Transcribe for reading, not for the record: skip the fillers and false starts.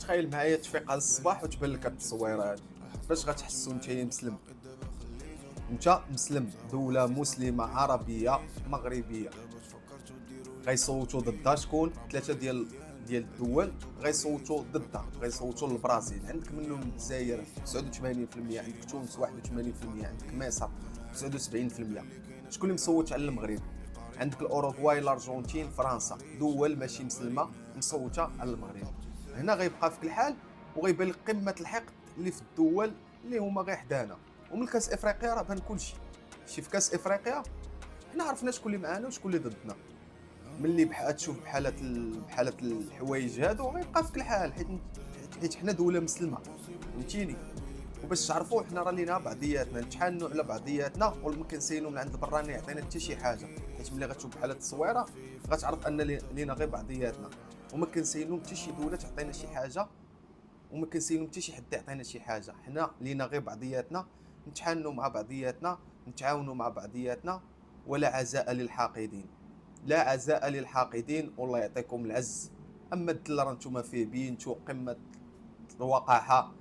تخيل معايا تفيق على الصباح وتبان لك هاد التصويره هادي. باش غتحسو نتايا مسلم؟ انت مسلم، دوله مسلمه عربيه مغربيه، غيصوتوا ضدها شكون؟ ثلاثه ديال الدول غيصوتوا ضدها، غيصوتوا للبرازيل. عندك منهم الجزائر 89%، عندك تونس 81%، عندك مصر 79%. شكون اللي مصوت على المغرب؟ عندك الاوروغواي، الارجنتين، فرنسا، دول ماشي مسلمه مصوته على المغرب. هنا غيبقى فيك الحال وغيبان لك قمه الحقد اللي في الدول اللي هما غير حدانا. ومن كاس افريقيا راه بان كلشي. شي في كاس افريقيا حنا عرفنا شكون اللي معانا وشكون اللي ضدنا. ملي تشوف بحالة الحوايج هادو غيبقى فيك الحال، حيت حنا دولة مسلمة، فهمتيني. وباش تعرفوا حنا راه لينا بعضياتنا، نتحانوا على بعضياتنا وما كنسينو من عند برا ما يعطينا حتى شي حاجة. حيت ملي غتشوف بحال هاد التصويرة غتعرف ان لينا غير بعضياتنا، وما كنسينو حتى شي دولة تعطينا شي حاجة، وما كنسينو حتى شي حد يعطينا شي حاجة. حنا لينا غير بعضياتنا، نتحانوا مع بعضياتنا، نتعاونوا مع بعضياتنا. ولا عزاء للحاقدين، لا عزاء للحاقدين، والله يعطيكم العز. اما الدلة راه نتوما فيه بينتو قمة الوقاحة.